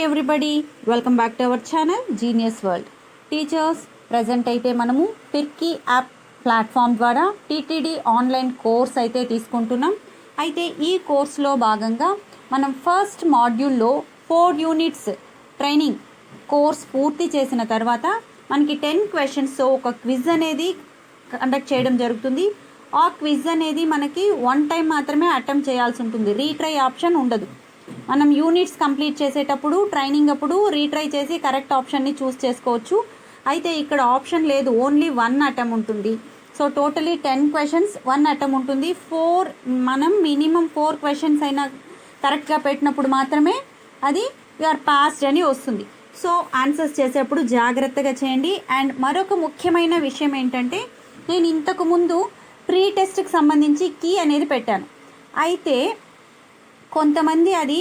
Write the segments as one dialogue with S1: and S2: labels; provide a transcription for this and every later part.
S1: Everybody, welcome back to our channel genius world. Teachers present అయితే మనము Firki app platform ద్వారా TTD online course అయితే తీసుకుంటున్నాం. అయితే ఈ కోర్స్లో భాగంగా మనం ఫస్ట్ మాడ్యూల్లో 4 యూనిట్స్ ట్రైనింగ్ కోర్స్ పూర్తి చేసిన తర్వాత మనకి 10 క్వశ్చన్స్తో ఒక క్విజ్ అనేది కండక్ట్ చేయడం జరుగుతుంది. ఆ క్విజ్ అనేది మనకి 1 టైం మాత్రమే అటెంప్ట్ చేయాల్సి ఉంటుంది, రీట్రై ఆప్షన్ ఉండదు. మనం యూనిట్స్ కంప్లీట్ చేసేటప్పుడు ట్రైనింగ్ అప్పుడు రీట్రై చేసి కరెక్ట్ ఆప్షన్ని చూస్ చేసుకోవచ్చు. అయితే ఇక్కడ ఆప్షన్ లేదు, ఓన్లీ 1 అటెంప్ట్ ఉంటుంది. సో టోటలీ 10 క్వశ్చన్స్ 1 అటెంప్ట్ ఉంటుంది. మనం మినిమం 4 క్వశ్చన్స్ అయినా కరెక్ట్గా పెట్టినప్పుడు మాత్రమే అది యూఆర్ పాస్డ్ అని వస్తుంది. సో ఆన్సర్స్ చేసేప్పుడు జాగ్రత్తగా చేయండి. అండ్ మరొక ముఖ్యమైన విషయం ఏంటంటే, నేను ఇంతకుముందు ప్రీ టెస్ట్కి సంబంధించి కీ అనేది పెట్టాను. అయితే కొంతమంది అది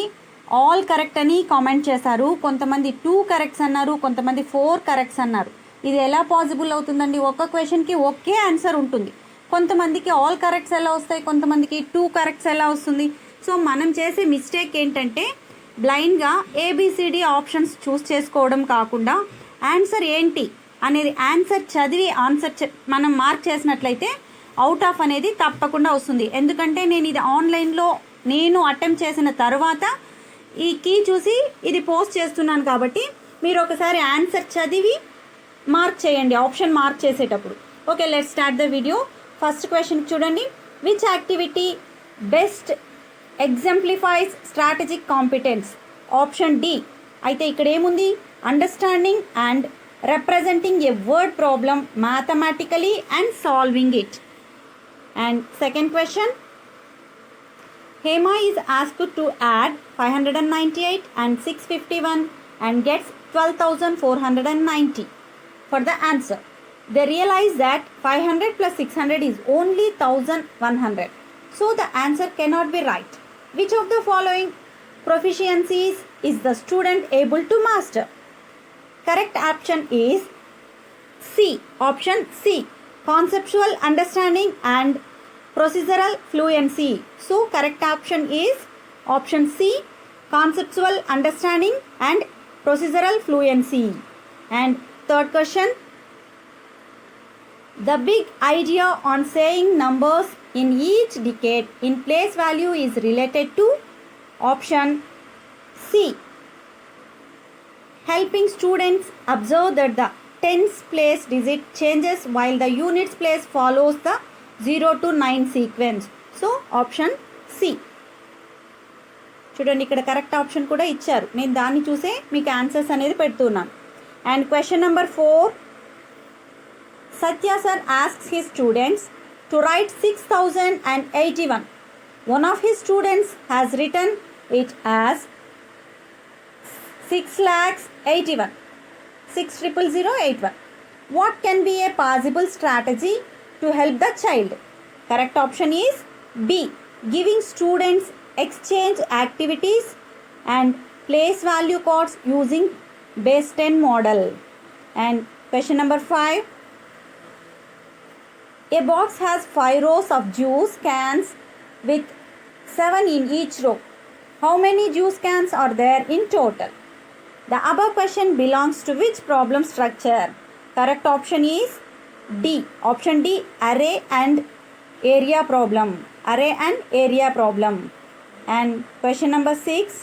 S1: ఆల్ కరెక్ట్ అని కామెంట్ చేశారు, కొంతమంది 2 కరెక్ట్స్ అన్నారు, కొంతమంది 4 కరెక్ట్స్ అన్నారు. ఇది ఎలా పాసిబుల్ అవుతుందండి? ఒక క్వశ్చన్కి ఒకే ఆన్సర్ ఉంటుంది. కొంతమందికి ఆల్ కరెక్ట్స్ ఎలా వస్తాయి, కొంతమందికి 2 కరెక్ట్స్ ఎలా వస్తుంది? సో మనం చేసే మిస్టేక్ ఏంటంటే, బ్లైండ్గా ఏబిసిడి ఆప్షన్స్ చూస్ చేసుకోవడం కాకుండా ఆన్సర్ ఏంటి అనేది ఆన్సర్ చదివి మనం మార్క్ చేసినట్లయితే అవుట్ ఆఫ్ అనేది తప్పకుండా వస్తుంది. ఎందుకంటే నేను ఇది ఆన్లైన్లో అటెంప్ట్ చేసిన తర్వాత ఈ కీ చూసి ఇది పోస్ట్ చేస్తున్నాను కాబట్టి మీరు ఒకసారి ఆన్సర్ చదివి మార్క్ చేయండి ఆప్షన్ మార్క్ చేసేటప్పుడు. Okay, let's start the video. First question చూడండి. Which activity best exemplifies strategic competence? Option D. అయితే ఇక్కడ ఏముంది? Understanding and representing a word problem mathematically and solving it. And second question, Hema is asked to add 598 and 651 and gets 12,490 for the answer. They realize that 500 plus 600 is only 1,100. So the answer cannot be right. Which of the following proficiencies is the student able to master? Correct option is C. Option C. Conceptual understanding and procedural fluency. So correct option is option C, conceptual understanding and procedural fluency. And third question, the big idea on saying numbers in each decade in place value is related to option C, helping students observe that the tens place digit changes while the units place follows the 0 to 9 sequence. So option C. చూడండి, ఇక్కడ correct option కూడా ఇచ్చారు, నేను దాన్ని చూసే మీకు answers అనేది పెడుతున్నాను. And question number 4, Satya sir asks his students to write 6081. One of his students has written it as 6,81,000 6,000,81. What can be a possible strategy to help the child? Correct option is B, giving students exchange activities and place value cards using base 10 model. And question number 5, a box has 5 rows of juice cans with 7 in each row. How many juice cans are there in total? The above question belongs to which problem structure? Correct option is D. Option D, array and area problem. Array and area problem. And question number 6,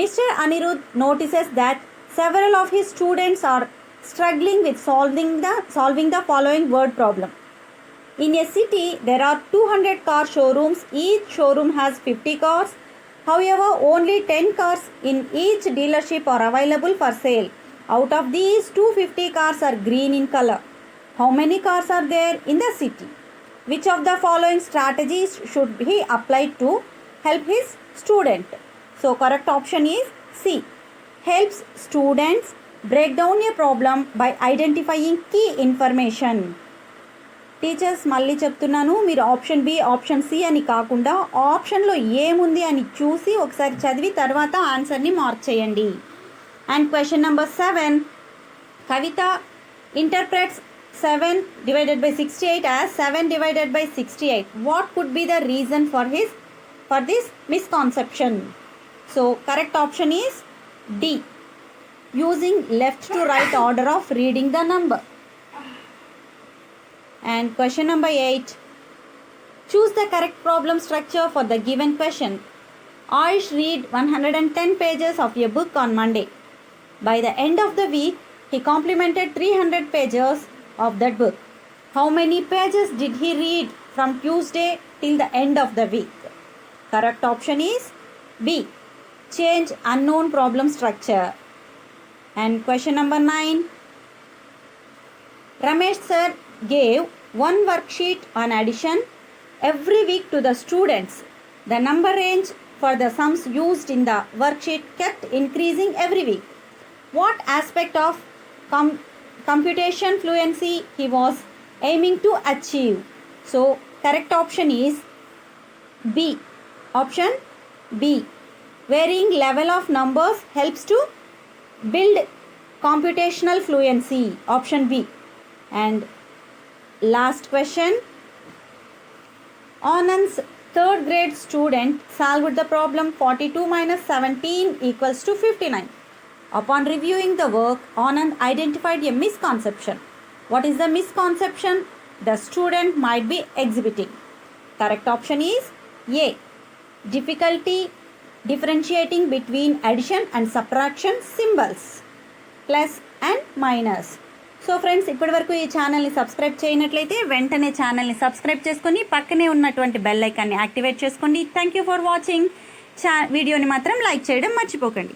S1: Mr. Anirudh notices that several of his students are struggling with solving the following word problem. In a city, there are 200 car showrooms. Each showroom has 50 cars. However, only 10 cars in each dealership are available for sale. Out of these, 250 cars are green in color. How many cars are there in the city? Which of the following strategies should he apply to help his student? So correct option is C, helps students break down a problem by identifying key information. Teachers మళ్ళీ చెప్తున్నాను, మీరు option B option C అని కాకుండా ఆప్షన్లో ఏముంది అని చూసి ఒకసారి చదివి తర్వాత ఆన్సర్ని మార్క్ చేయండి. And question number 7, Kavita interprets 7 divided by 68 as 7 divided by 68. What could be the reason for this misconception? So correct option is D, using left to right order of reading the number. And question number 8, choose the correct problem structure for the given question. Ayush read 110 pages of a book on Monday. By the end of the week, he completed 300 pages of that book. How many pages did he read from Tuesday till the end of the week? Correct option is B, change unknown problem structure. And question number 9, Ramesh sir gave one worksheet on addition every week to the students. The number range for the sums used in the worksheet kept increasing every week. What aspect of computation fluency he was aiming to achieve? So correct option is B, option B, varying level of numbers helps to build computational fluency, option B. And last question, Anand's third grade student solved the problem 42 minus 17 equals to 59. Upon reviewing the work, Anand identified a misconception. What is the misconception the student might be exhibiting? Correct option is A, difficulty differentiating between addition and subtraction symbols, plus and minus. So friends, ఇప్పటి వరకు ఈ ఛానల్ని subscribe చేయనట్లయితే వెంటనే ఛానల్ని subscribe చేసుకొని పక్కనే ఉన్నటువంటి bell ఐకాన్ని యాక్టివేట్ చేసుకోండి. Thank you for watching. వీడియోని మాత్రం లైక్ చేయడం మర్చిపోకండి.